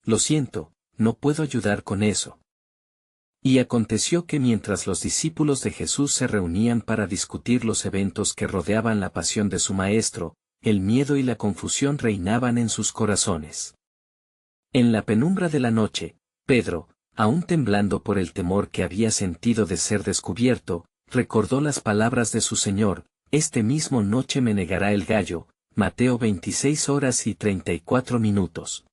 Lo siento, no puedo ayudar con eso. Y aconteció que mientras los discípulos de Jesús se reunían para discutir los eventos que rodeaban la pasión de su Maestro, el miedo y la confusión reinaban en sus corazones. En la penumbra de la noche, Pedro, aún temblando por el temor que había sentido de ser descubierto, recordó las palabras de su Señor: «Este mismo noche me negará el gallo», Mateo 26:34.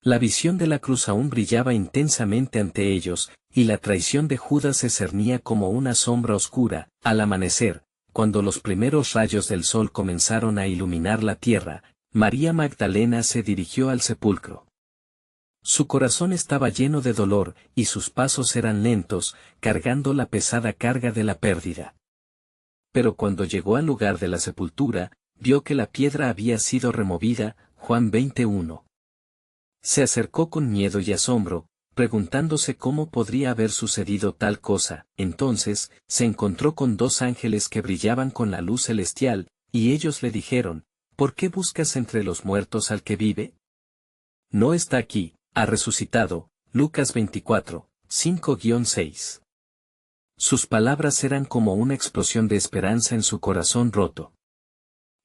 La visión de la cruz aún brillaba intensamente ante ellos, y la traición de Judas se cernía como una sombra oscura. Al amanecer, cuando los primeros rayos del sol comenzaron a iluminar la tierra, María Magdalena se dirigió al sepulcro. Su corazón estaba lleno de dolor, y sus pasos eran lentos, cargando la pesada carga de la pérdida. Pero cuando llegó al lugar de la sepultura, vio que la piedra había sido removida. Juan 21. Se acercó con miedo y asombro, preguntándose cómo podría haber sucedido tal cosa. Entonces, se encontró con dos ángeles que brillaban con la luz celestial, y ellos le dijeron: «¿Por qué buscas entre los muertos al que vive? No está aquí, ha resucitado». Lucas 24, 5-6. Sus palabras eran como una explosión de esperanza en su corazón roto.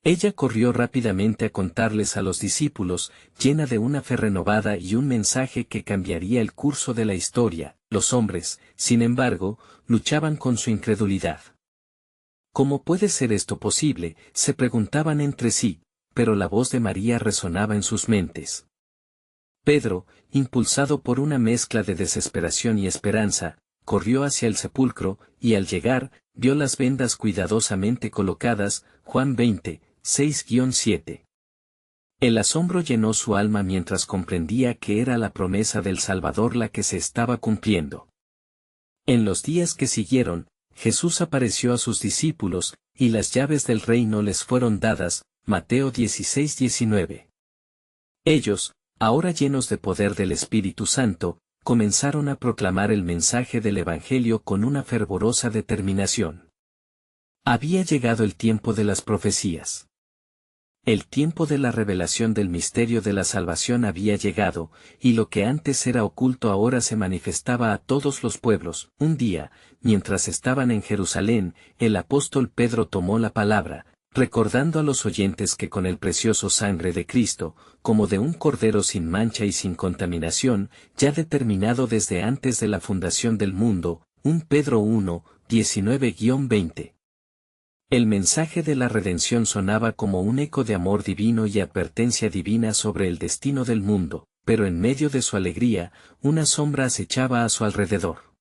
Ella corrió rápidamente a contarles a los discípulos, llena de una fe renovada y un mensaje que cambiaría el curso de la historia. Los hombres, sin embargo, luchaban con su incredulidad. ¿Cómo puede ser esto posible?, se preguntaban entre sí, pero la voz de María resonaba en sus mentes. Pedro, impulsado por una mezcla de desesperación y esperanza, corrió hacia el sepulcro, y al llegar, vio las vendas cuidadosamente colocadas. Juan 20, 6-7. El asombro llenó su alma mientras comprendía que era la promesa del Salvador la que se estaba cumpliendo. En los días que siguieron, Jesús apareció a sus discípulos, y las llaves del reino les fueron dadas. Mateo 16-19. Ellos, ahora llenos de poder del Espíritu Santo, comenzaron a proclamar el mensaje del Evangelio con una fervorosa determinación. Había llegado el tiempo de las profecías. El tiempo de la revelación del misterio de la salvación había llegado, y lo que antes era oculto ahora se manifestaba a todos los pueblos. Un día, mientras estaban en Jerusalén, el apóstol Pedro tomó la palabra, recordando a los oyentes que con el precioso sangre de Cristo, como de un cordero sin mancha y sin contaminación, ya determinado desde antes de la fundación del mundo, 1 Pedro 1, 19-20. El mensaje de la redención sonaba como un eco de amor divino y advertencia divina sobre el destino del mundo, pero en medio de su alegría, una sombra acechaba a su alrededor.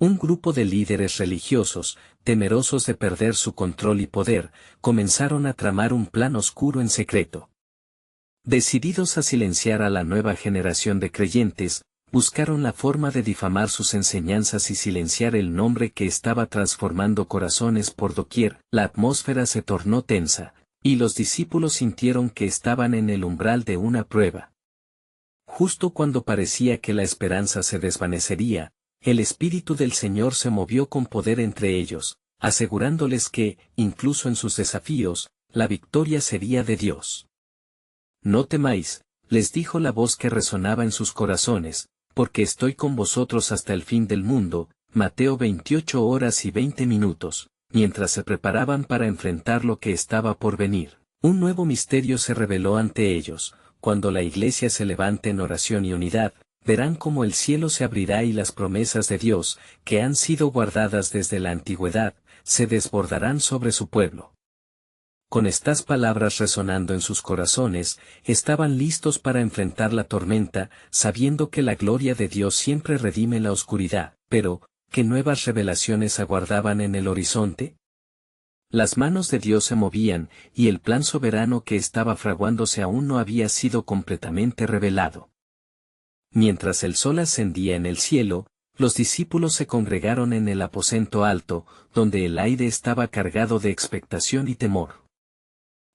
Un grupo de líderes religiosos, temerosos de perder su control y poder, comenzaron a tramar un plan oscuro en secreto. Decididos a silenciar a la nueva generación de creyentes, buscaron la forma de difamar sus enseñanzas y silenciar el nombre que estaba transformando corazones por doquier. La atmósfera se tornó tensa, y los discípulos sintieron que estaban en el umbral de una prueba. Justo cuando parecía que la esperanza se desvanecería, el Espíritu del Señor se movió con poder entre ellos, asegurándoles que, incluso en sus desafíos, la victoria sería de Dios. «No temáis», les dijo la voz que resonaba en sus corazones, «porque estoy con vosotros hasta el fin del mundo». Mateo 28:20, mientras se preparaban para enfrentar lo que estaba por venir. Un nuevo misterio se reveló ante ellos: cuando la Iglesia se levante en oración y unidad, verán cómo el cielo se abrirá y las promesas de Dios, que han sido guardadas desde la antigüedad, se desbordarán sobre su pueblo. Con estas palabras resonando en sus corazones, estaban listos para enfrentar la tormenta, sabiendo que la gloria de Dios siempre redime la oscuridad. Pero, ¿qué nuevas revelaciones aguardaban en el horizonte? Las manos de Dios se movían, y el plan soberano que estaba fraguándose aún no había sido completamente revelado. Mientras el sol ascendía en el cielo, los discípulos se congregaron en el aposento alto, donde el aire estaba cargado de expectación y temor.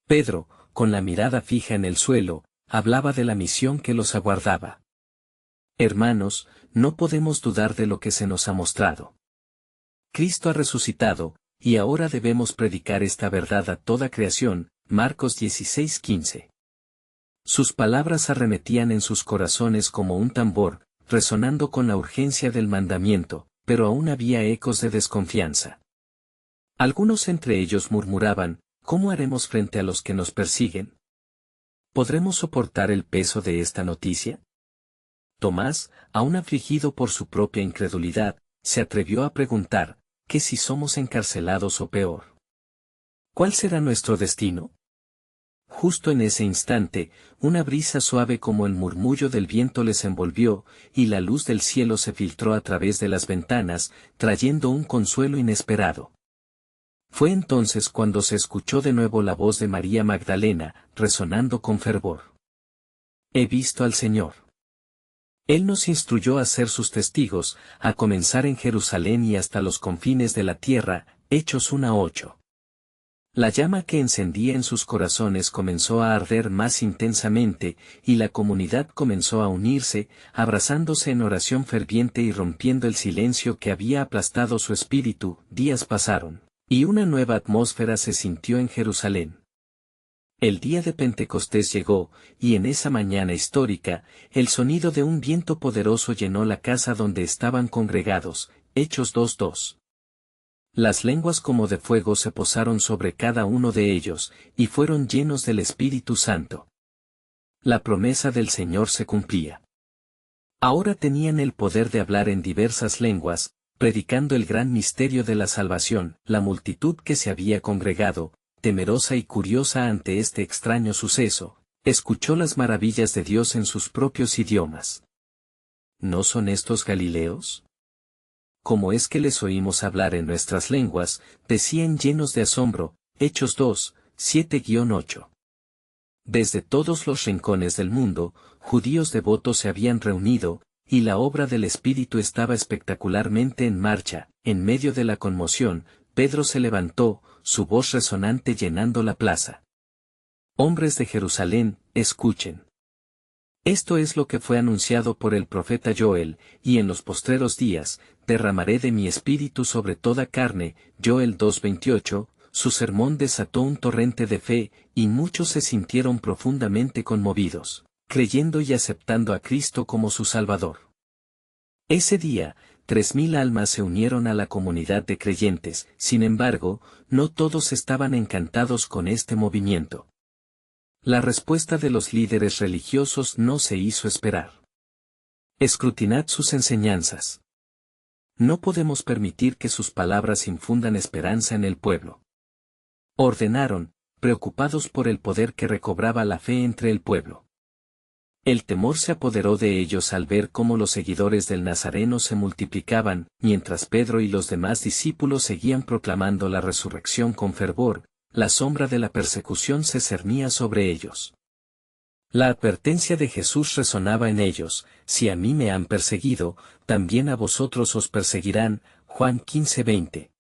Pedro, con la mirada fija en el suelo, hablaba de la misión que los aguardaba. «Hermanos, no podemos dudar de lo que se nos ha mostrado. Cristo ha resucitado, y ahora debemos predicar esta verdad a toda creación». Marcos 16:15. Sus palabras arremetían en sus corazones como un tambor, resonando con la urgencia del mandamiento, pero aún había ecos de desconfianza. Algunos entre ellos murmuraban, ¿cómo haremos frente a los que nos persiguen? ¿Podremos soportar el peso de esta noticia? Tomás, aún afligido por su propia incredulidad, se atrevió a preguntar, ¿qué si somos encarcelados o peor? ¿Cuál será nuestro destino? Justo en ese instante, una brisa suave como el murmullo del viento les envolvió, y la luz del cielo se filtró a través de las ventanas, trayendo un consuelo inesperado. Fue entonces cuando se escuchó de nuevo la voz de María Magdalena, resonando con fervor. He visto al Señor. Él nos instruyó a ser sus testigos, a comenzar en Jerusalén y hasta los confines de la tierra, Hechos 1:8. La llama que encendía en sus corazones comenzó a arder más intensamente, y la comunidad comenzó a unirse, abrazándose en oración ferviente y rompiendo el silencio que había aplastado su espíritu. Días pasaron, y una nueva atmósfera se sintió en Jerusalén. El día de Pentecostés llegó, y en esa mañana histórica, el sonido de un viento poderoso llenó la casa donde estaban congregados. Hechos 2:2. Las lenguas como de fuego se posaron sobre cada uno de ellos, y fueron llenos del Espíritu Santo. La promesa del Señor se cumplía. Ahora tenían el poder de hablar en diversas lenguas, predicando el gran misterio de la salvación. La multitud que se había congregado, temerosa y curiosa ante este extraño suceso, escuchó las maravillas de Dios en sus propios idiomas. ¿No son estos Galileos? ¿Cómo es que les oímos hablar en nuestras lenguas? Decían llenos de asombro. Hechos 2:7-8. Desde todos los rincones del mundo, judíos devotos se habían reunido, y la obra del Espíritu estaba espectacularmente en marcha. En medio de la conmoción, Pedro se levantó, su voz resonante llenando la plaza. Hombres de Jerusalén, escuchen. Esto es lo que fue anunciado por el profeta Joel, y en los postreros días, derramaré de mi espíritu sobre toda carne. Joel 2:28. Su sermón desató un torrente de fe, y muchos se sintieron profundamente conmovidos, creyendo y aceptando a Cristo como su Salvador. Ese día, 3,000 almas se unieron a la comunidad de creyentes. Sin embargo, no todos estaban encantados con este movimiento. La respuesta de los líderes religiosos no se hizo esperar. Escrutinad sus enseñanzas. No podemos permitir que sus palabras infundan esperanza en el pueblo. Ordenaron, preocupados por el poder que recobraba la fe entre el pueblo. El temor se apoderó de ellos al ver cómo los seguidores del Nazareno se multiplicaban, mientras Pedro y los demás discípulos seguían proclamando la resurrección con fervor. La sombra de la persecución se cernía sobre ellos. La advertencia de Jesús resonaba en ellos: si a mí me han perseguido, también a vosotros os perseguirán. Juan 15:20.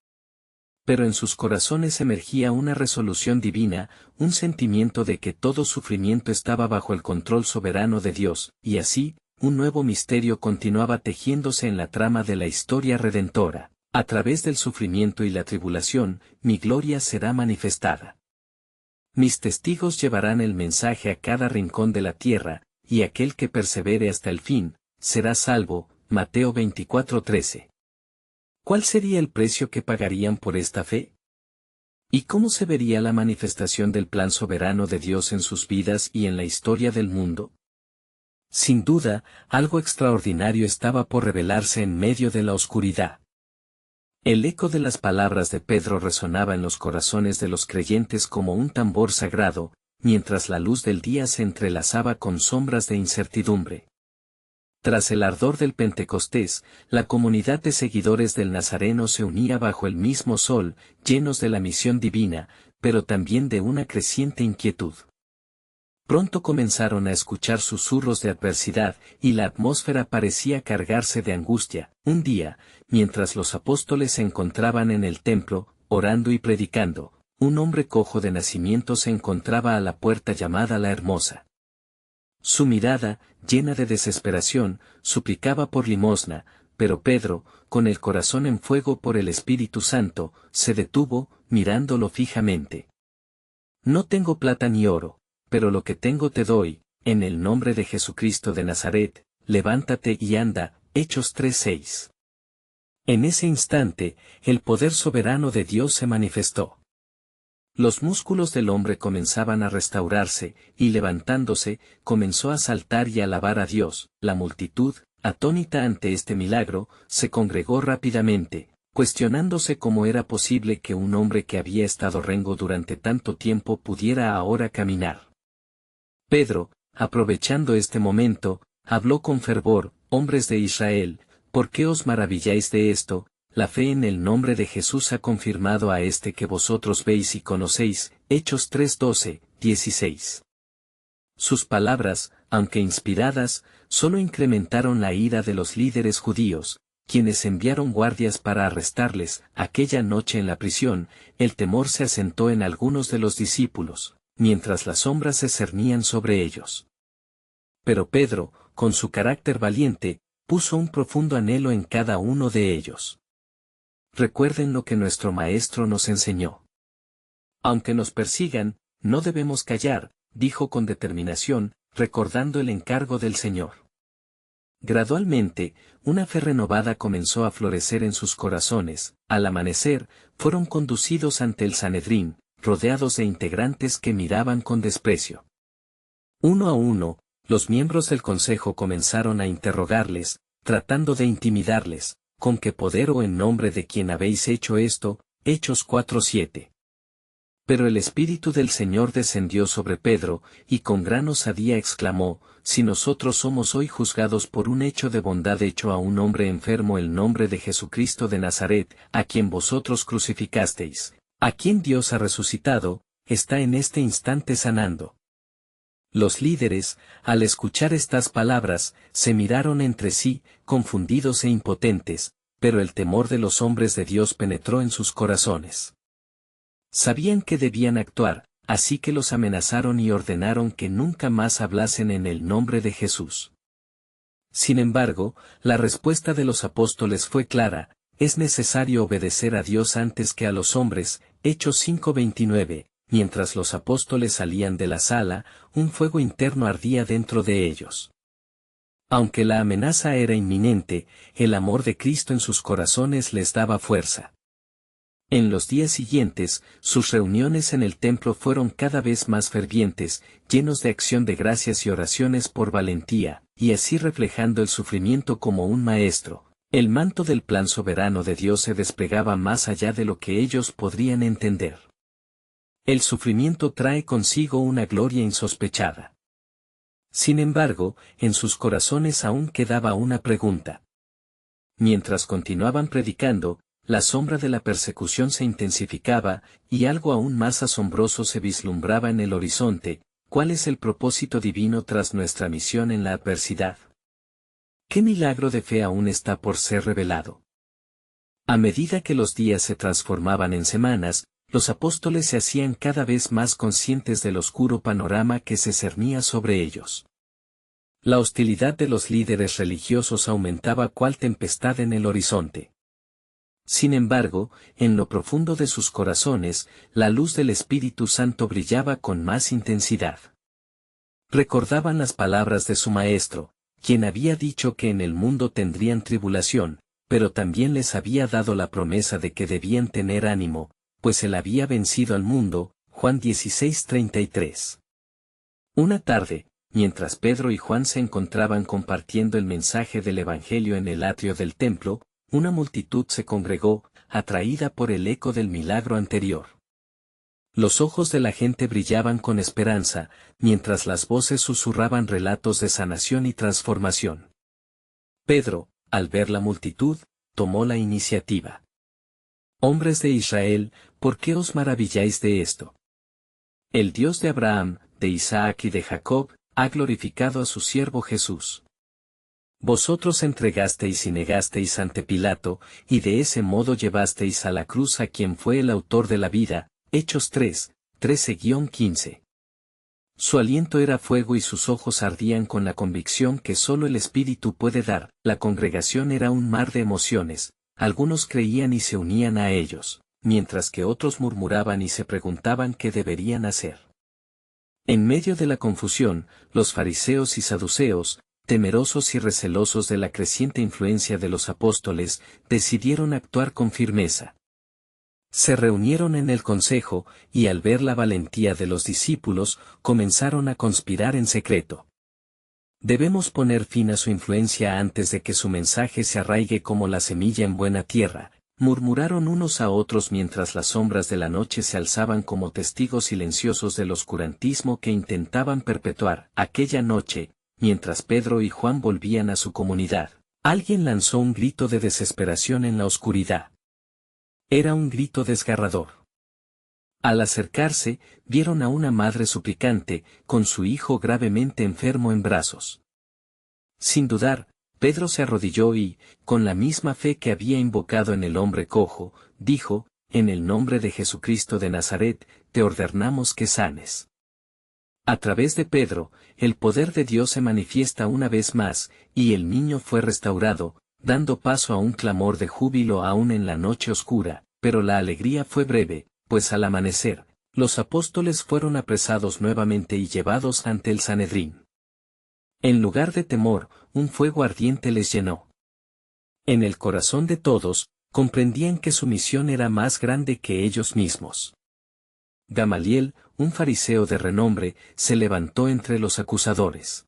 Pero en sus corazones emergía una resolución divina, un sentimiento de que todo sufrimiento estaba bajo el control soberano de Dios, y así, un nuevo misterio continuaba tejiéndose en la trama de la historia redentora. A través del sufrimiento y la tribulación, mi gloria será manifestada. Mis testigos llevarán el mensaje a cada rincón de la tierra, y aquel que persevere hasta el fin, será salvo. Mateo 24:13. ¿Cuál sería el precio que pagarían por esta fe? ¿Y cómo se vería la manifestación del plan soberano de Dios en sus vidas y en la historia del mundo? Sin duda, algo extraordinario estaba por revelarse en medio de la oscuridad. El eco de las palabras de Pedro resonaba en los corazones de los creyentes como un tambor sagrado, mientras la luz del día se entrelazaba con sombras de incertidumbre. Tras el ardor del Pentecostés, la comunidad de seguidores del Nazareno se unía bajo el mismo sol, llenos de la misión divina, pero también de una creciente inquietud. Pronto comenzaron a escuchar susurros de adversidad, y la atmósfera parecía cargarse de angustia. Un día, mientras los apóstoles se encontraban en el templo, orando y predicando, un hombre cojo de nacimiento se encontraba a la puerta llamada la Hermosa. Su mirada, llena de desesperación, suplicaba por limosna, pero Pedro, con el corazón en fuego por el Espíritu Santo, se detuvo, mirándolo fijamente. No tengo plata ni oro, pero lo que tengo te doy. en el nombre de Jesucristo de Nazaret, levántate y anda. Hechos 3:6. En ese instante, el poder soberano de Dios se manifestó. Los músculos del hombre comenzaban a restaurarse, y levantándose, comenzó a saltar y alabar a Dios. La multitud, atónita ante este milagro, se congregó rápidamente, cuestionándose cómo era posible que un hombre que había estado rengo durante tanto tiempo pudiera ahora caminar. Pedro, aprovechando este momento, habló con fervor: hombres de Israel, ¿por qué os maravilláis de esto? La fe en el nombre de Jesús ha confirmado a este que vosotros veis y conocéis. Hechos 3:12, 16. Sus palabras, aunque inspiradas, solo incrementaron la ira de los líderes judíos, quienes enviaron guardias para arrestarles. Aquella noche en la prisión, el temor se asentó en algunos de los discípulos, mientras las sombras se cernían sobre ellos. Pero Pedro, con su carácter valiente, puso un profundo anhelo en cada uno de ellos. Recuerden lo que nuestro Maestro nos enseñó. Aunque nos persigan, no debemos callar, dijo con determinación, recordando el encargo del Señor. Gradualmente, una fe renovada comenzó a florecer en sus corazones. Al amanecer, fueron conducidos ante el Sanedrín, rodeados de integrantes que miraban con desprecio. Uno a uno, los miembros del consejo comenzaron a interrogarles, tratando de intimidarles: ¿con qué poder o en nombre de quién habéis hecho esto? Hechos 4:7. Pero el Espíritu del Señor descendió sobre Pedro, y con gran osadía exclamó: si nosotros somos hoy juzgados por un hecho de bondad hecho a un hombre enfermo, el nombre de Jesucristo de Nazaret, a quien vosotros crucificasteis, a quien Dios ha resucitado, está en este instante sanando. Los líderes, al escuchar estas palabras, se miraron entre sí, confundidos e impotentes, pero el temor de los hombres de Dios penetró en sus corazones. Sabían que debían actuar, así que los amenazaron y ordenaron que nunca más hablasen en el nombre de Jesús. Sin embargo, la respuesta de los apóstoles fue clara: es necesario obedecer a Dios antes que a los hombres. Hechos 5:29. Mientras los apóstoles salían de la sala, un fuego interno ardía dentro de ellos. Aunque la amenaza era inminente, el amor de Cristo en sus corazones les daba fuerza. En los días siguientes, sus reuniones en el templo fueron cada vez más fervientes, llenos de acción de gracias y oraciones por valentía, y así reflejando el sufrimiento como un maestro. El manto del plan soberano de Dios se desplegaba más allá de lo que ellos podrían entender. El sufrimiento trae consigo una gloria insospechada. Sin embargo, en sus corazones aún quedaba una pregunta. Mientras continuaban predicando, la sombra de la persecución se intensificaba, y algo aún más asombroso se vislumbraba en el horizonte: ¿cuál es el propósito divino tras nuestra misión en la adversidad? ¿Qué milagro de fe aún está por ser revelado? A medida que los días se transformaban en semanas, los apóstoles se hacían cada vez más conscientes del oscuro panorama que se cernía sobre ellos. La hostilidad de los líderes religiosos aumentaba cual tempestad en el horizonte. Sin embargo, en lo profundo de sus corazones, la luz del Espíritu Santo brillaba con más intensidad. Recordaban las palabras de su Maestro, quien había dicho que en el mundo tendrían tribulación, pero también les había dado la promesa de que debían tener ánimo, pues él había vencido al mundo. Juan 16:33. Una tarde, mientras Pedro y Juan se encontraban compartiendo el mensaje del Evangelio en el atrio del templo, una multitud se congregó, atraída por el eco del milagro anterior. Los ojos de la gente brillaban con esperanza, mientras las voces susurraban relatos de sanación y transformación. Pedro, al ver la multitud, tomó la iniciativa. Hombres de Israel, ¿por qué os maravilláis de esto? El Dios de Abraham, de Isaac y de Jacob, ha glorificado a su siervo Jesús. Vosotros entregasteis y negasteis ante Pilato, y de ese modo llevasteis a la cruz a quien fue el autor de la vida. Hechos 3, 13-15. Su aliento era fuego y sus ojos ardían con la convicción que solo el Espíritu puede dar. La congregación era un mar de emociones. Algunos creían y se unían a ellos, mientras que otros murmuraban y se preguntaban qué deberían hacer. En medio de la confusión, los fariseos y saduceos, temerosos y recelosos de la creciente influencia de los apóstoles, decidieron actuar con firmeza. Se reunieron en el consejo, y al ver la valentía de los discípulos, comenzaron a conspirar en secreto. Debemos poner fin a su influencia antes de que su mensaje se arraigue como la semilla en buena tierra, murmuraron unos a otros mientras las sombras de la noche se alzaban como testigos silenciosos del oscurantismo que intentaban perpetuar. Aquella noche, mientras Pedro y Juan volvían a su comunidad, alguien lanzó un grito de desesperación en la oscuridad. Era un grito desgarrador. Al acercarse, vieron a una madre suplicante, con su hijo gravemente enfermo en brazos. Sin dudar, Pedro se arrodilló y, con la misma fe que había invocado en el hombre cojo, dijo, «En el nombre de Jesucristo de Nazaret, te ordenamos que sanes». A través de Pedro, el poder de Dios se manifiesta una vez más, y el niño fue restaurado, dando paso a un clamor de júbilo aún en la noche oscura, pero la alegría fue breve, pues al amanecer, los apóstoles fueron apresados nuevamente y llevados ante el Sanedrín. En lugar de temor, un fuego ardiente les llenó. En el corazón de todos, comprendían que su misión era más grande que ellos mismos. Gamaliel, un fariseo de renombre, se levantó entre los acusadores.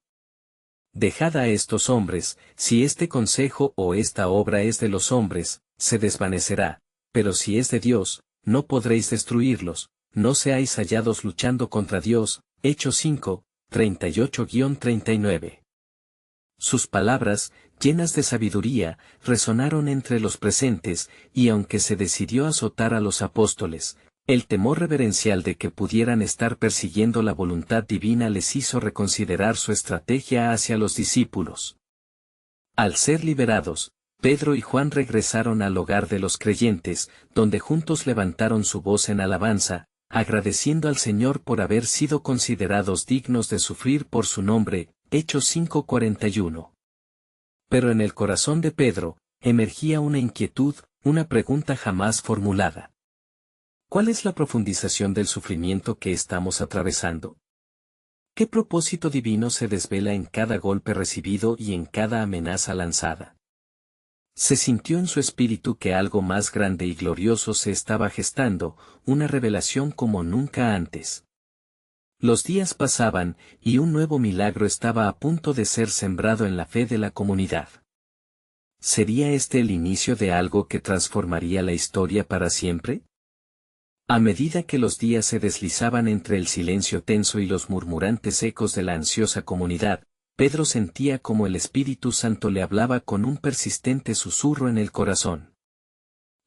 «Dejad a estos hombres, si este consejo o esta obra es de los hombres, se desvanecerá, pero si es de Dios, no podréis destruirlos, no seáis hallados luchando contra Dios». Hechos 5, 38-39. Sus palabras, llenas de sabiduría, resonaron entre los presentes, y aunque se decidió azotar a los apóstoles, el temor reverencial de que pudieran estar persiguiendo la voluntad divina les hizo reconsiderar su estrategia hacia los discípulos. Al ser liberados, Pedro y Juan regresaron al hogar de los creyentes, donde juntos levantaron su voz en alabanza, agradeciendo al Señor por haber sido considerados dignos de sufrir por su nombre. Hechos 5:41. Pero en el corazón de Pedro, emergía una inquietud, una pregunta jamás formulada. ¿Cuál es la profundización del sufrimiento que estamos atravesando? ¿Qué propósito divino se desvela en cada golpe recibido y en cada amenaza lanzada? Se sintió en su espíritu que algo más grande y glorioso se estaba gestando, una revelación como nunca antes. Los días pasaban, y un nuevo milagro estaba a punto de ser sembrado en la fe de la comunidad. ¿Sería este el inicio de algo que transformaría la historia para siempre? A medida que los días se deslizaban entre el silencio tenso y los murmurantes ecos de la ansiosa comunidad, Pedro sentía como el Espíritu Santo le hablaba con un persistente susurro en el corazón.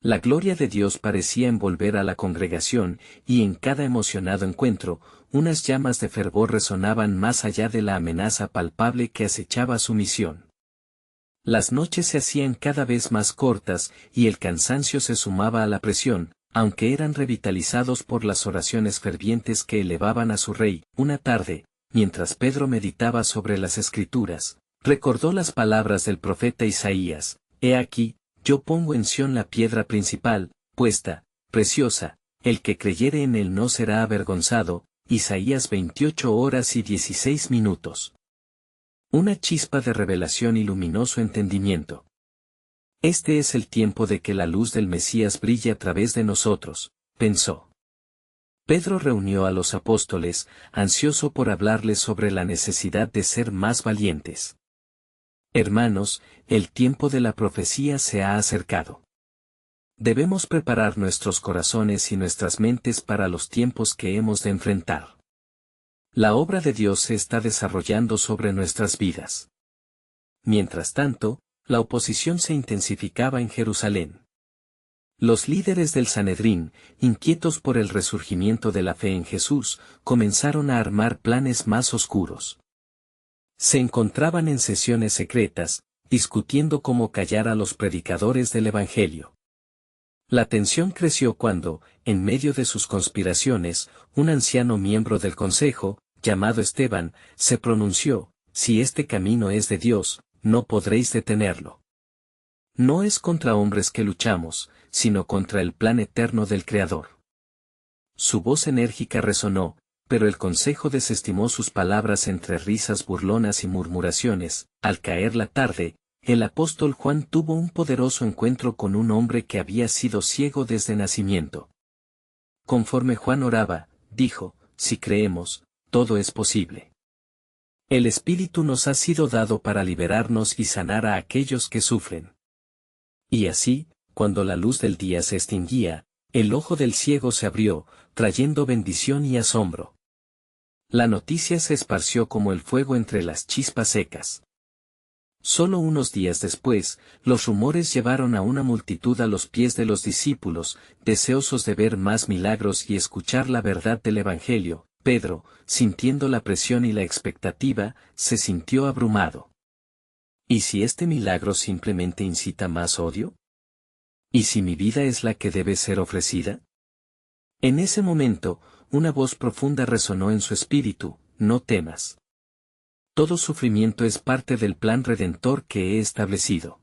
La gloria de Dios parecía envolver a la congregación, y en cada emocionado encuentro, unas llamas de fervor resonaban más allá de la amenaza palpable que acechaba su misión. Las noches se hacían cada vez más cortas, y el cansancio se sumaba a la presión, aunque eran revitalizados por las oraciones fervientes que elevaban a su Rey. Una tarde, mientras Pedro meditaba sobre las Escrituras, recordó las palabras del profeta Isaías: «He aquí, yo pongo en Sión la piedra principal, puesta, preciosa, el que creyere en él no será avergonzado». Isaías 28:16. Una chispa de revelación iluminó su entendimiento. Este es el tiempo de que la luz del Mesías brille a través de nosotros, pensó. Pedro reunió a los apóstoles, ansioso por hablarles sobre la necesidad de ser más valientes. Hermanos, el tiempo de la profecía se ha acercado. Debemos preparar nuestros corazones y nuestras mentes para los tiempos que hemos de enfrentar. La obra de Dios se está desarrollando sobre nuestras vidas. Mientras tanto, la oposición se intensificaba en Jerusalén. Los líderes del Sanedrín, inquietos por el resurgimiento de la fe en Jesús, comenzaron a armar planes más oscuros. Se encontraban en sesiones secretas, discutiendo cómo callar a los predicadores del Evangelio. La tensión creció cuando, en medio de sus conspiraciones, un anciano miembro del consejo, llamado Esteban, se pronunció: «Si este camino es de Dios, no podréis detenerlo. No es contra hombres que luchamos, sino contra el plan eterno del Creador». Su voz enérgica resonó, Pero el consejo desestimó sus palabras entre risas burlonas y murmuraciones. Al caer la tarde, el apóstol Juan tuvo un poderoso encuentro con un hombre que había sido ciego desde nacimiento. Conforme Juan oraba, dijo, si creemos, todo es posible. El Espíritu nos ha sido dado para liberarnos y sanar a aquellos que sufren. Y así, cuando la luz del día se extinguía, el ojo del ciego se abrió, trayendo bendición y asombro. La noticia se esparció como el fuego entre las chispas secas. Solo unos días después, los rumores llevaron a una multitud a los pies de los discípulos, deseosos de ver más milagros y escuchar la verdad del Evangelio. Pedro, sintiendo la presión y la expectativa, se sintió abrumado. ¿Y si este milagro simplemente incita más odio? ¿Y si mi vida es la que debe ser ofrecida? En ese momento, una voz profunda resonó en su espíritu, no temas. Todo sufrimiento es parte del plan redentor que he establecido.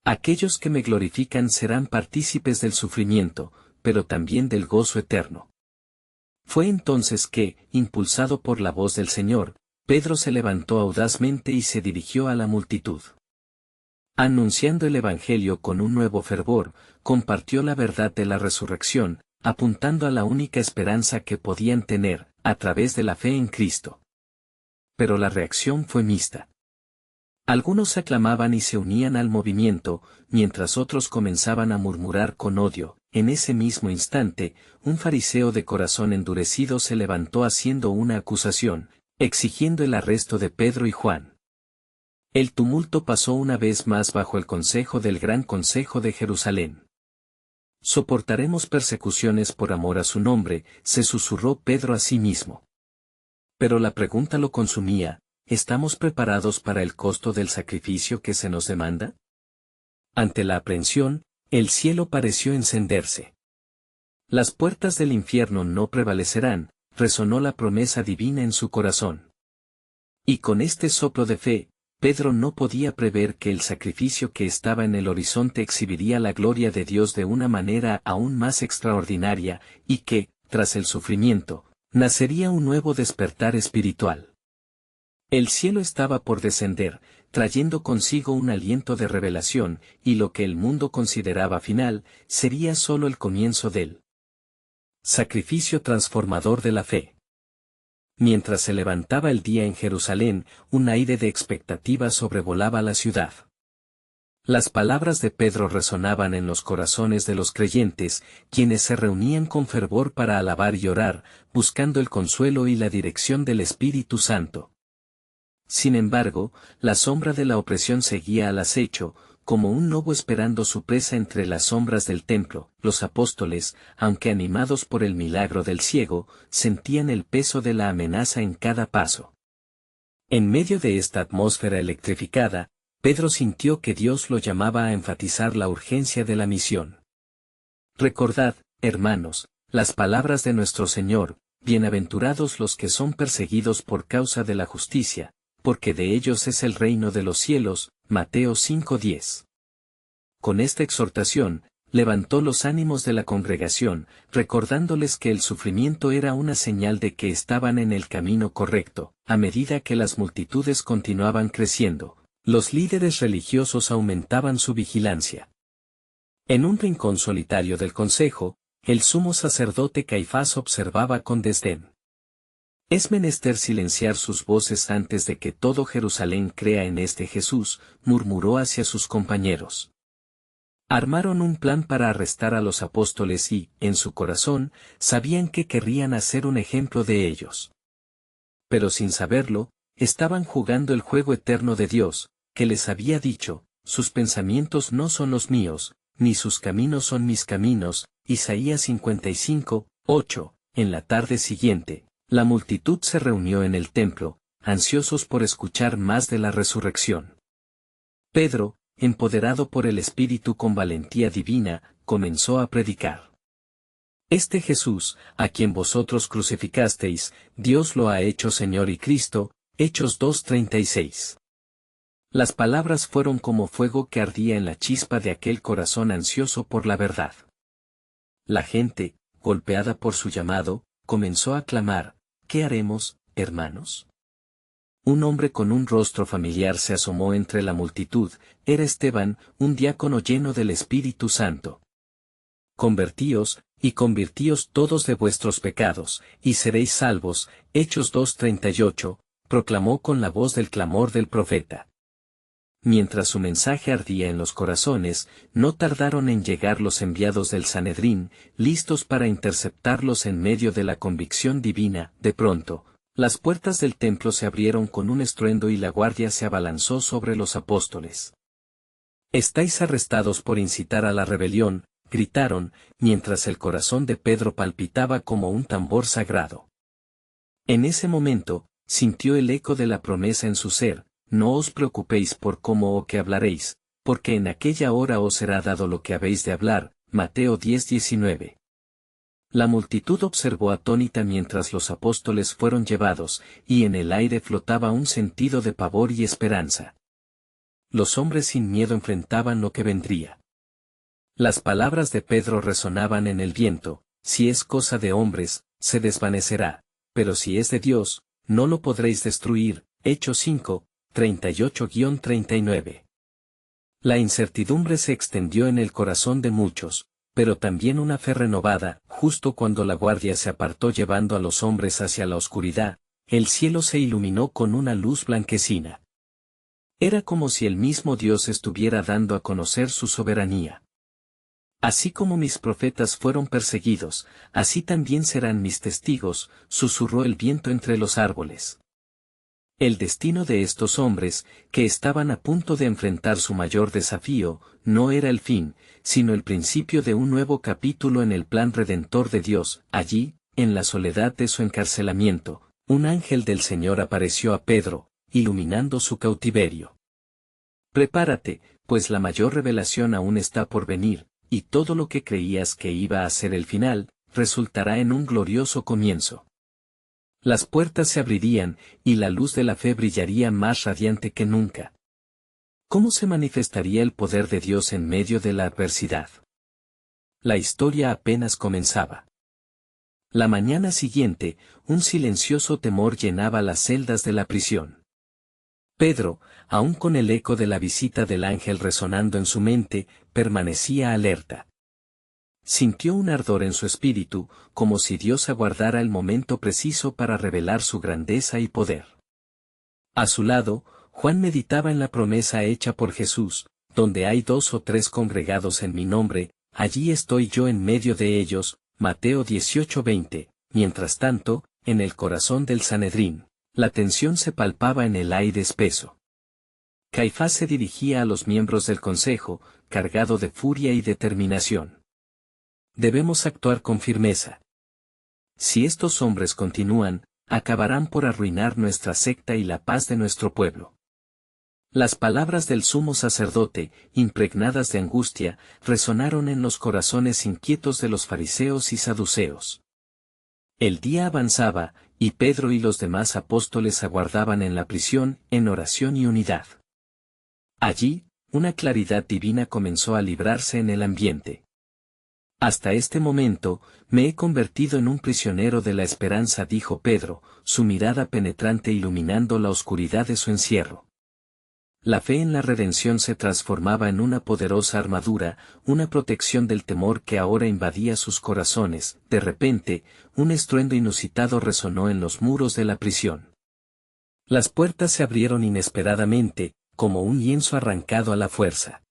Aquellos que me glorifican serán partícipes del sufrimiento, pero también del gozo eterno. Fue entonces que, impulsado por la voz del Señor, Pedro se levantó audazmente y se dirigió a la multitud. Anunciando el Evangelio con un nuevo fervor, compartió la verdad de la resurrección, apuntando a la única esperanza que podían tener, a través de la fe en Cristo. Pero la reacción fue mixta. Algunos aclamaban y se unían al movimiento, mientras otros comenzaban a murmurar con odio. En ese mismo instante, un fariseo de corazón endurecido se levantó haciendo una acusación, exigiendo el arresto de Pedro y Juan. El tumulto pasó una vez más bajo el consejo del Gran Consejo de Jerusalén. Soportaremos persecuciones por amor a su nombre, se susurró Pedro a sí mismo. Pero la pregunta lo consumía, ¿estamos preparados para el costo del sacrificio que se nos demanda? Ante la aprehensión, el cielo pareció encenderse. Las puertas del infierno no prevalecerán, resonó la promesa divina en su corazón. Y con este soplo de fe, Pedro no podía prever que el sacrificio que estaba en el horizonte exhibiría la gloria de Dios de una manera aún más extraordinaria, y que, tras el sufrimiento, nacería un nuevo despertar espiritual. El cielo estaba por descender, trayendo consigo un aliento de revelación, y lo que el mundo consideraba final, sería solo el comienzo del sacrificio transformador de la fe. Mientras se levantaba el día en Jerusalén, un aire de expectativa sobrevolaba la ciudad. Las palabras de Pedro resonaban en los corazones de los creyentes, quienes se reunían con fervor para alabar y orar, buscando el consuelo y la dirección del Espíritu Santo. Sin embargo, la sombra de la opresión seguía al acecho, como un lobo esperando su presa entre las sombras del templo. Los apóstoles, aunque animados por el milagro del ciego, sentían el peso de la amenaza en cada paso. En medio de esta atmósfera electrificada, Pedro sintió que Dios lo llamaba a enfatizar la urgencia de la misión. Recordad, hermanos, las palabras de nuestro Señor, bienaventurados los que son perseguidos por causa de la justicia, porque de ellos es el reino de los cielos. Mateo 5:10. Con esta exhortación, levantó los ánimos de la congregación, recordándoles que el sufrimiento era una señal de que estaban en el camino correcto. A medida que las multitudes continuaban creciendo, los líderes religiosos aumentaban su vigilancia. En un rincón solitario del consejo, el sumo sacerdote Caifás observaba con desdén. Es menester silenciar sus voces antes de que todo Jerusalén crea en este Jesús, murmuró hacia sus compañeros. Armaron un plan para arrestar a los apóstoles y, en su corazón, sabían que querrían hacer un ejemplo de ellos. Pero sin saberlo, estaban jugando el juego eterno de Dios, que les había dicho, sus pensamientos no son los míos, ni sus caminos son mis caminos. Isaías 55:8. En la tarde siguiente, la multitud se reunió en el templo, ansiosos por escuchar más de la resurrección. Pedro, empoderado por el Espíritu con valentía divina, comenzó a predicar. Este Jesús, a quien vosotros crucificasteis, Dios lo ha hecho Señor y Cristo. Hechos 2:36. Las palabras fueron como fuego que ardía en la chispa de aquel corazón ansioso por la verdad. La gente, golpeada por su llamado, comenzó a clamar, qué haremos, hermanos? Un hombre con un rostro familiar se asomó entre la multitud, era Esteban, un diácono lleno del Espíritu Santo. Convertíos, y convirtíos todos de vuestros pecados, y seréis salvos. Hechos 2:38, proclamó con la voz del clamor del profeta. Mientras su mensaje ardía en los corazones, no tardaron en llegar los enviados del Sanedrín, listos para interceptarlos en medio de la convicción divina. De pronto, las puertas del templo se abrieron con un estruendo y la guardia se abalanzó sobre los apóstoles. «Estáis arrestados por incitar a la rebelión», gritaron, mientras el corazón de Pedro palpitaba como un tambor sagrado. En ese momento, sintió el eco de la promesa en su ser: «No os preocupéis por cómo o qué hablaréis, porque en aquella hora os será dado lo que habéis de hablar». Mateo 10:19. La multitud observó atónita mientras los apóstoles fueron llevados, y en el aire flotaba un sentido de pavor y esperanza. Los hombres sin miedo enfrentaban lo que vendría. Las palabras de Pedro resonaban en el viento: «Si es cosa de hombres, se desvanecerá, pero si es de Dios, no lo podréis destruir». Hechos 5:38-39. La incertidumbre se extendió en el corazón de muchos, pero también una fe renovada. Justo cuando la guardia se apartó llevando a los hombres hacia la oscuridad, el cielo se iluminó con una luz blanquecina. Era como si el mismo Dios estuviera dando a conocer su soberanía. «Así como mis profetas fueron perseguidos, así también serán mis testigos», susurró el viento entre los árboles. El destino de estos hombres, que estaban a punto de enfrentar su mayor desafío, no era el fin, sino el principio de un nuevo capítulo en el plan redentor de Dios. Allí, en la soledad de su encarcelamiento, un ángel del Señor apareció a Pedro, iluminando su cautiverio. «Prepárate, pues la mayor revelación aún está por venir, y todo lo que creías que iba a ser el final, resultará en un glorioso comienzo». Las puertas se abrirían, y la luz de la fe brillaría más radiante que nunca. ¿Cómo se manifestaría el poder de Dios en medio de la adversidad? La historia apenas comenzaba. La mañana siguiente, un silencioso temor llenaba las celdas de la prisión. Pedro, aún con el eco de la visita del ángel resonando en su mente, permanecía alerta. Sintió un ardor en su espíritu, como si Dios aguardara el momento preciso para revelar su grandeza y poder. A su lado, Juan meditaba en la promesa hecha por Jesús: «Donde hay 2 o 3 congregados en mi nombre, allí estoy yo en medio de ellos». Mateo 18:20. Mientras tanto, en el corazón del Sanedrín, la tensión se palpaba en el aire espeso. Caifás se dirigía a los miembros del consejo, cargado de furia y determinación. «Debemos actuar con firmeza. Si estos hombres continúan, acabarán por arruinar nuestra secta y la paz de nuestro pueblo». Las palabras del sumo sacerdote, impregnadas de angustia, resonaron en los corazones inquietos de los fariseos y saduceos. El día avanzaba, y Pedro y los demás apóstoles aguardaban en la prisión, en oración y unidad. Allí, una claridad divina comenzó a librarse en el ambiente. «Hasta este momento, me he convertido en un prisionero de la esperanza», dijo Pedro, su mirada penetrante iluminando la oscuridad de su encierro. La fe en la redención se transformaba en una poderosa armadura, una protección del temor que ahora invadía sus corazones. De repente, un estruendo inusitado resonó en los muros de la prisión. Las puertas se abrieron inesperadamente, como un lienzo arrancado a la fuerza.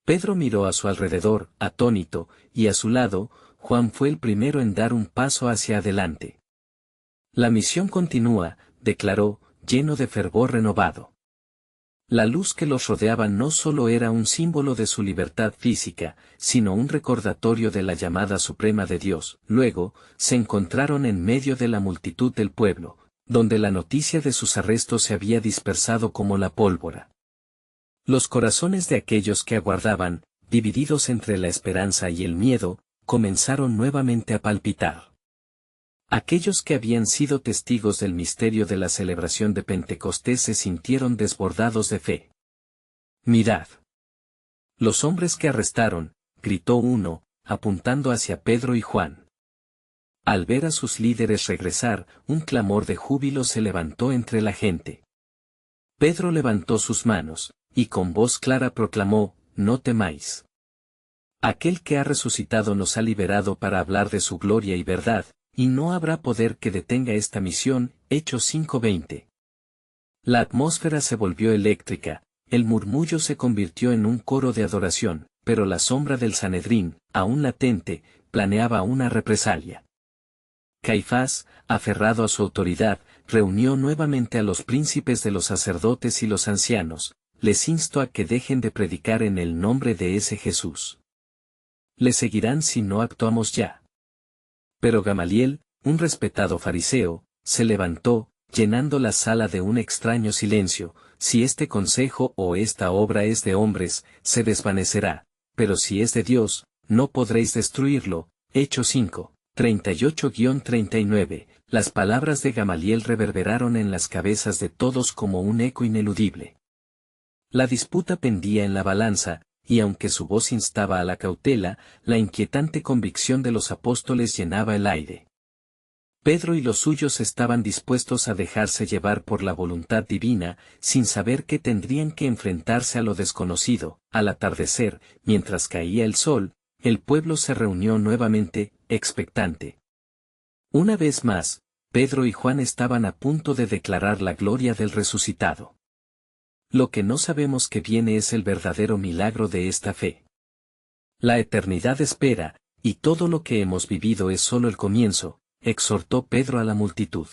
Pedro miró a su alrededor, atónito, y a su lado, Juan fue el primero en dar un paso hacia adelante. «La misión continúa», declaró, lleno de fervor renovado. La luz que los rodeaba no solo era un símbolo de su libertad física, sino un recordatorio de la llamada suprema de Dios. Luego, se encontraron en medio de la multitud del pueblo, donde la noticia de sus arrestos se había dispersado como la pólvora. Los corazones de aquellos que aguardaban, divididos entre la esperanza y el miedo, comenzaron nuevamente a palpitar. Aquellos que habían sido testigos del misterio de la celebración de Pentecostés se sintieron desbordados de fe. «Mirad. Los hombres que arrestaron», gritó uno, apuntando hacia Pedro y Juan. Al ver a sus líderes regresar, un clamor de júbilo se levantó entre la gente. Pedro levantó sus manos, y con voz clara proclamó, «No temáis. Aquel que ha resucitado nos ha liberado para hablar de su gloria y verdad, y no habrá poder que detenga esta misión». Hechos 5:20. La atmósfera se volvió eléctrica, el murmullo se convirtió en un coro de adoración, pero la sombra del Sanedrín, aún latente, planeaba una represalia. Caifás, aferrado a su autoridad, reunió nuevamente a los príncipes de los sacerdotes y los ancianos, les instó a que dejen de predicar en el nombre de ese Jesús. Le seguirán si no actuamos ya. Pero Gamaliel, un respetado fariseo, se levantó, llenando la sala de un extraño silencio. Si este consejo o esta obra es de hombres, se desvanecerá, pero si es de Dios, no podréis destruirlo. Hechos 5, 38-39. Las palabras de Gamaliel reverberaron en las cabezas de todos como un eco ineludible. La disputa pendía en la balanza, y aunque su voz instaba a la cautela, la inquietante convicción de los apóstoles llenaba el aire. Pedro y los suyos estaban dispuestos a dejarse llevar por la voluntad divina, sin saber que tendrían que enfrentarse a lo desconocido. Al atardecer, mientras caía el sol, el pueblo se reunió nuevamente, expectante. Una vez más, Pedro y Juan estaban a punto de declarar la gloria del resucitado. Lo que no sabemos que viene es el verdadero milagro de esta fe. La eternidad espera, y todo lo que hemos vivido es solo el comienzo, exhortó Pedro a la multitud.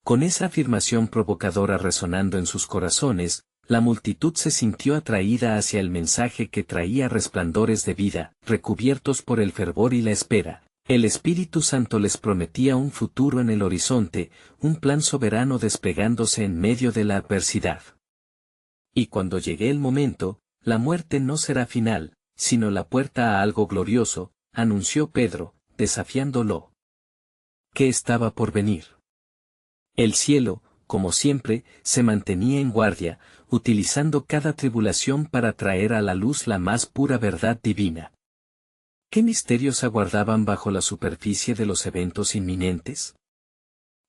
Con esa afirmación provocadora resonando en sus corazones, la multitud se sintió atraída hacia el mensaje que traía resplandores de vida, recubiertos por el fervor y la espera. El Espíritu Santo les prometía un futuro en el horizonte, un plan soberano desplegándose en medio de la adversidad. Y cuando llegue el momento, la muerte no será final, sino la puerta a algo glorioso, anunció Pedro, desafiándolo. ¿Qué estaba por venir? El cielo, como siempre, se mantenía en guardia, utilizando cada tribulación para traer a la luz la más pura verdad divina. ¿Qué misterios aguardaban bajo la superficie de los eventos inminentes?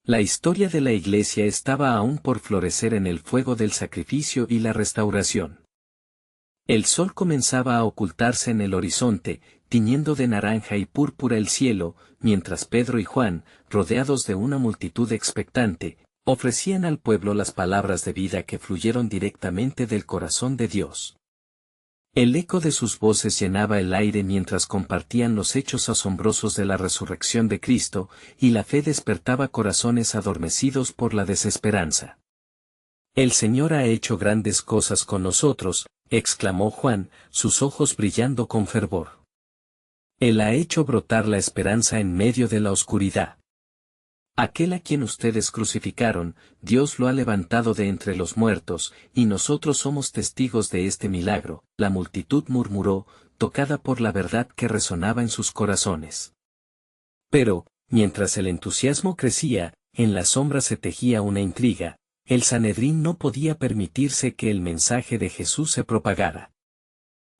La historia de la Iglesia estaba aún por florecer en el fuego del sacrificio y la restauración. El sol comenzaba a ocultarse en el horizonte, tiñendo de naranja y púrpura el cielo, mientras Pedro y Juan, rodeados de una multitud expectante, ofrecían al pueblo las palabras de vida que fluyeron directamente del corazón de Dios. El eco de sus voces llenaba el aire mientras compartían los hechos asombrosos de la resurrección de Cristo, y la fe despertaba corazones adormecidos por la desesperanza. «El Señor ha hecho grandes cosas con nosotros», exclamó Juan, sus ojos brillando con fervor. Él ha hecho brotar la esperanza en medio de la oscuridad. Aquel a quien ustedes crucificaron, Dios lo ha levantado de entre los muertos, y nosotros somos testigos de este milagro. La multitud murmuró, tocada por la verdad que resonaba en sus corazones. Pero, mientras el entusiasmo crecía, en la sombra se tejía una intriga. El Sanedrín no podía permitirse que el mensaje de Jesús se propagara.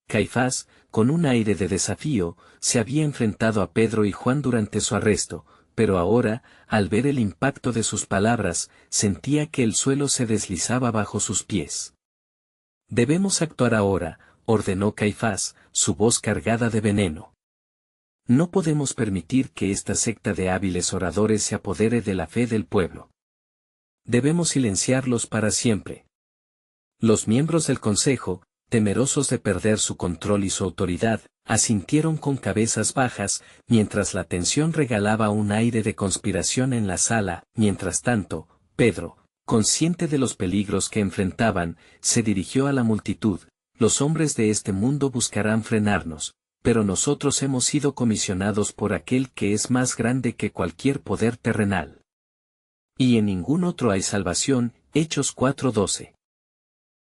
Caifás, con un aire de desafío, se había enfrentado a Pedro y Juan durante su arresto, pero ahora, al ver el impacto de sus palabras, sentía que el suelo se deslizaba bajo sus pies. «Debemos actuar ahora», ordenó Caifás, su voz cargada de veneno. «No podemos permitir que esta secta de hábiles oradores se apodere de la fe del pueblo. Debemos silenciarlos para siempre». Los miembros del consejo, temerosos de perder su control y su autoridad, asintieron con cabezas bajas, mientras la tensión regalaba un aire de conspiración en la sala. Mientras tanto, Pedro, consciente de los peligros que enfrentaban, se dirigió a la multitud. «Los hombres de este mundo buscarán frenarnos, pero nosotros hemos sido comisionados por aquel que es más grande que cualquier poder terrenal. Y en ningún otro hay salvación». Hechos 4:12.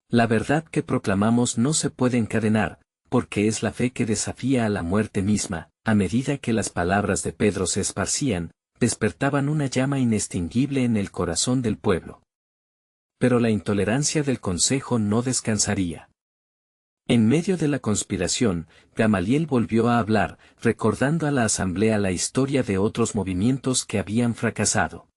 La verdad que proclamamos no se puede encadenar, porque es la fe que desafía a la muerte misma. A medida que las palabras de Pedro se esparcían, despertaban una llama inextinguible en el corazón del pueblo. Pero la intolerancia del consejo no descansaría. En medio de la conspiración, Gamaliel volvió a hablar, recordando a la asamblea la historia de otros movimientos que habían fracasado.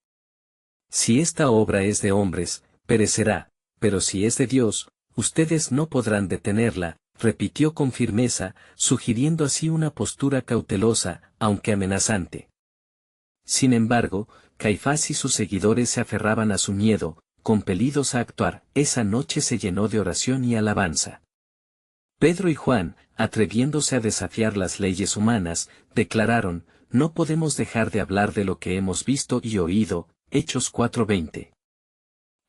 Si esta obra es de hombres, perecerá, pero si es de Dios, ustedes no podrán detenerla, repitió con firmeza, sugiriendo así una postura cautelosa, aunque amenazante. Sin embargo, Caifás y sus seguidores se aferraban a su miedo, compelidos a actuar. Esa noche se llenó de oración y alabanza. Pedro y Juan, atreviéndose a desafiar las leyes humanas, declararon: no podemos dejar de hablar de lo que hemos visto y oído. Hechos 4:20.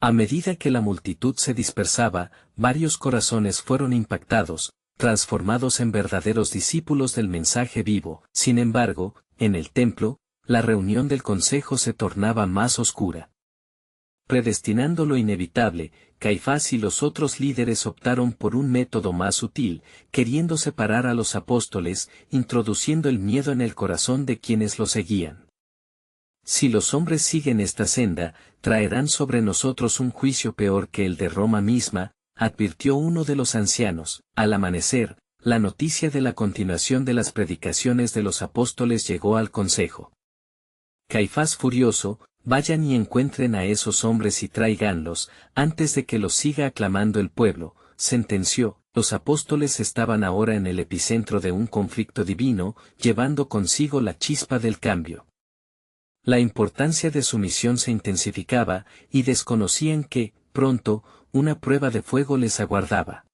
A medida que la multitud se dispersaba, varios corazones fueron impactados, transformados en verdaderos discípulos del mensaje vivo. Sin embargo, en el templo, la reunión del consejo se tornaba más oscura. Predestinando lo inevitable, Caifás y los otros líderes optaron por un método más sutil, queriendo separar a los apóstoles, introduciendo el miedo en el corazón de quienes lo seguían. Si los hombres siguen esta senda, traerán sobre nosotros un juicio peor que el de Roma misma, advirtió uno de los ancianos. Al amanecer, la noticia de la continuación de las predicaciones de los apóstoles llegó al consejo. Caifás furioso: vayan y encuentren a esos hombres y tráiganlos, antes de que los siga aclamando el pueblo, sentenció. Los apóstoles estaban ahora en el epicentro de un conflicto divino, llevando consigo la chispa del cambio. La importancia de su misión se intensificaba, y desconocían que, pronto, una prueba de fuego les aguardaba.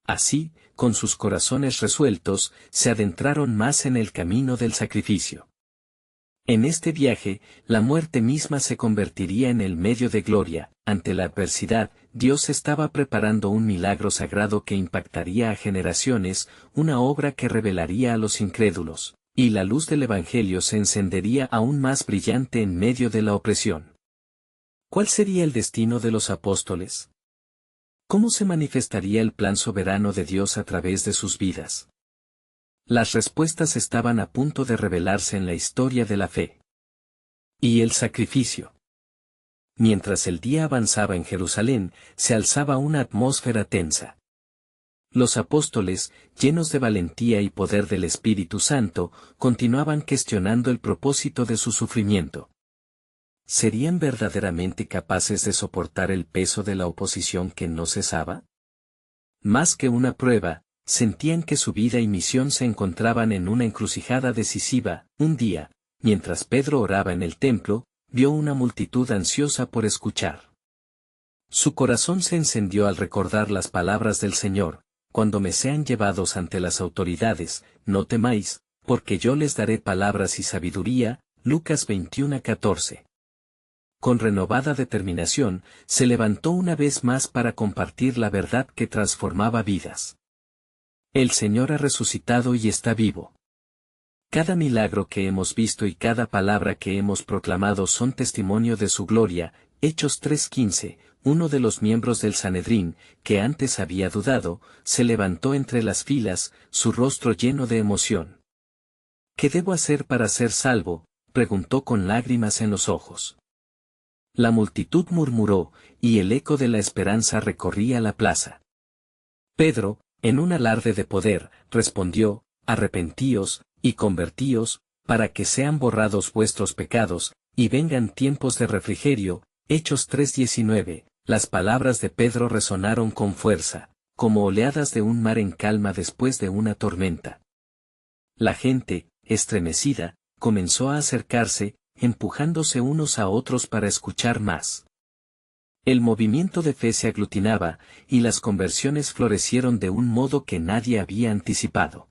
Así, con sus corazones resueltos, se adentraron más en el camino del sacrificio. En este viaje, la muerte misma se convertiría en el medio de gloria. Ante la adversidad, Dios estaba preparando un milagro sagrado que impactaría a generaciones, una obra que revelaría a los incrédulos, y la luz del Evangelio se encendería aún más brillante en medio de la opresión. ¿Cuál sería el destino de los apóstoles? ¿Cómo se manifestaría el plan soberano de Dios a través de sus vidas? Las respuestas estaban a punto de revelarse en la historia de la fe. Y el sacrificio. Mientras el día avanzaba en Jerusalén, se alzaba una atmósfera tensa. Los apóstoles, llenos de valentía y poder del Espíritu Santo, continuaban cuestionando el propósito de su sufrimiento. ¿Serían verdaderamente capaces de soportar el peso de la oposición que no cesaba? Más que una prueba, sentían que su vida y misión se encontraban en una encrucijada decisiva. Un día, mientras Pedro oraba en el templo, vio una multitud ansiosa por escuchar. Su corazón se encendió al recordar las palabras del Señor: cuando me sean llevados ante las autoridades, no temáis, porque yo les daré palabras y sabiduría. Lucas 21:14. Con renovada determinación, se levantó una vez más para compartir la verdad que transformaba vidas. El Señor ha resucitado y está vivo. Cada milagro que hemos visto y cada palabra que hemos proclamado son testimonio de su gloria. Hechos 3:15. Uno de los miembros del Sanedrín, que antes había dudado, se levantó entre las filas, su rostro lleno de emoción. ¿Qué debo hacer para ser salvo?, preguntó con lágrimas en los ojos. La multitud murmuró, y el eco de la esperanza recorría la plaza. Pedro, en un alarde de poder, respondió: arrepentíos, y convertíos, para que sean borrados vuestros pecados, y vengan tiempos de refrigerio. Hechos 3:19. Las palabras de Pedro resonaron con fuerza, como oleadas de un mar en calma después de una tormenta. La gente, estremecida, comenzó a acercarse, empujándose unos a otros para escuchar más. El movimiento de fe se aglutinaba, y las conversiones florecieron de un modo que nadie había anticipado.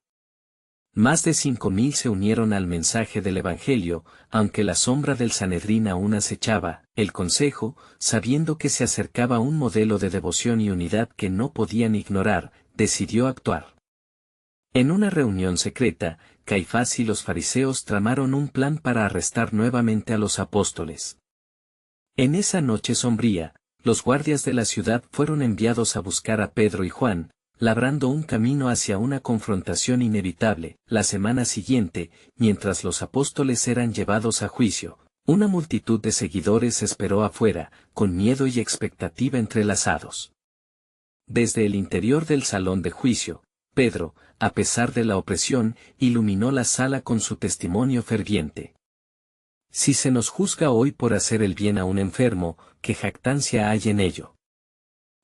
Más de 5.000 se unieron al mensaje del Evangelio, aunque la sombra del Sanedrín aún acechaba. El consejo, sabiendo que se acercaba un modelo de devoción y unidad que no podían ignorar, decidió actuar. En una reunión secreta, Caifás y los fariseos tramaron un plan para arrestar nuevamente a los apóstoles. En esa noche sombría, los guardias de la ciudad fueron enviados a buscar a Pedro y Juan, labrando un camino hacia una confrontación inevitable. La semana siguiente, mientras los apóstoles eran llevados a juicio, una multitud de seguidores esperó afuera, con miedo y expectativa entrelazados. Desde el interior del salón de juicio, Pedro, a pesar de la opresión, iluminó la sala con su testimonio ferviente. Si se nos juzga hoy por hacer el bien a un enfermo, ¿qué jactancia hay en ello?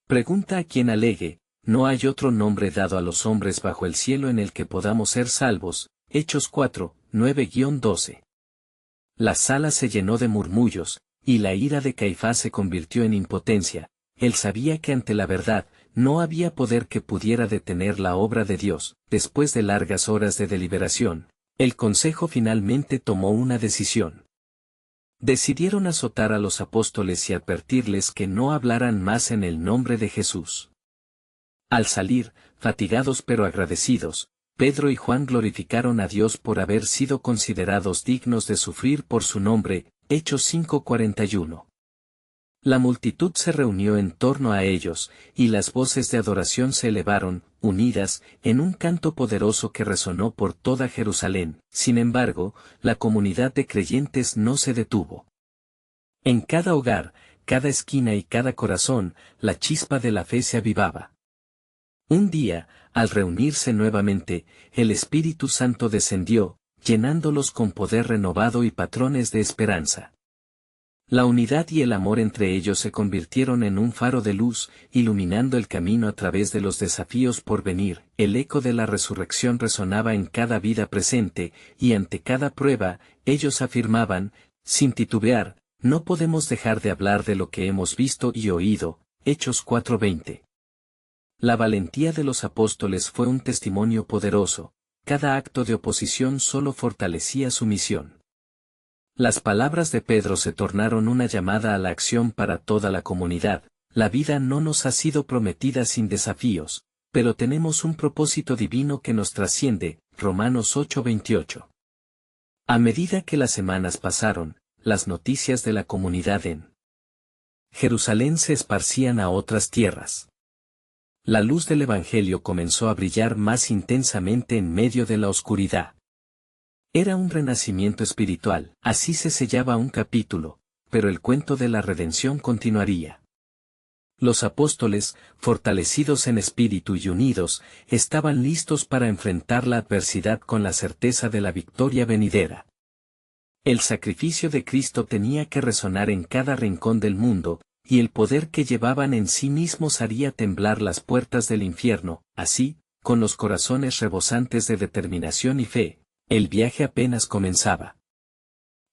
Pregunta a quien alegue, no hay otro nombre dado a los hombres bajo el cielo en el que podamos ser salvos. Hechos 4, 9-12. La sala se llenó de murmullos, y la ira de Caifás se convirtió en impotencia. Él sabía que ante la verdad, no había poder que pudiera detener la obra de Dios. Después de largas horas de deliberación, el consejo finalmente tomó una decisión. Decidieron azotar a los apóstoles y advertirles que no hablaran más en el nombre de Jesús. Al salir, fatigados pero agradecidos, Pedro y Juan glorificaron a Dios por haber sido considerados dignos de sufrir por su nombre. Hechos 5:41. La multitud se reunió en torno a ellos, y las voces de adoración se elevaron, unidas, en un canto poderoso que resonó por toda Jerusalén. Sin embargo, la comunidad de creyentes no se detuvo. En cada hogar, cada esquina y cada corazón, la chispa de la fe se avivaba. Un día, al reunirse nuevamente, el Espíritu Santo descendió, llenándolos con poder renovado y patrones de esperanza. La unidad y el amor entre ellos se convirtieron en un faro de luz, iluminando el camino a través de los desafíos por venir. El eco de la resurrección resonaba en cada vida presente, y ante cada prueba, ellos afirmaban, sin titubear, no podemos dejar de hablar de lo que hemos visto y oído. Hechos 4:20. La valentía de los apóstoles fue un testimonio poderoso. Cada acto de oposición solo fortalecía su misión. Las palabras de Pedro se tornaron una llamada a la acción para toda la comunidad. La vida no nos ha sido prometida sin desafíos, pero tenemos un propósito divino que nos trasciende. Romanos 8:28. A medida que las semanas pasaron, las noticias de la comunidad en Jerusalén se esparcían a otras tierras. La luz del Evangelio comenzó a brillar más intensamente en medio de la oscuridad. Era un renacimiento espiritual. Así se sellaba un capítulo, pero el cuento de la redención continuaría. Los apóstoles, fortalecidos en espíritu y unidos, estaban listos para enfrentar la adversidad con la certeza de la victoria venidera. El sacrificio de Cristo tenía que resonar en cada rincón del mundo, y el poder que llevaban en sí mismos haría temblar las puertas del infierno. Así, con los corazones rebosantes de determinación y fe, el viaje apenas comenzaba.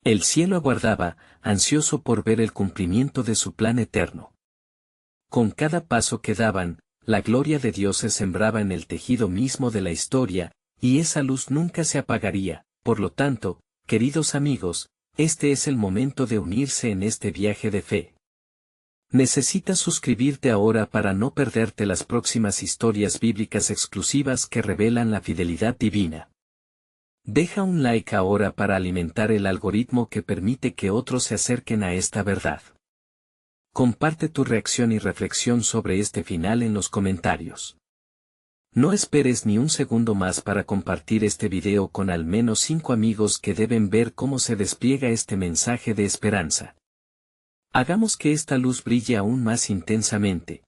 El cielo aguardaba, ansioso por ver el cumplimiento de su plan eterno. Con cada paso que daban, la gloria de Dios se sembraba en el tejido mismo de la historia, y esa luz nunca se apagaría. Por lo tanto, queridos amigos, este es el momento de unirse en este viaje de fe. Necesitas suscribirte ahora para no perderte las próximas historias bíblicas exclusivas que revelan la fidelidad divina. Deja un like ahora para alimentar el algoritmo que permite que otros se acerquen a esta verdad. Comparte tu reacción y reflexión sobre este final en los comentarios. No esperes ni un segundo más para compartir este video con al menos 5 amigos que deben ver cómo se despliega este mensaje de esperanza. Hagamos que esta luz brille aún más intensamente.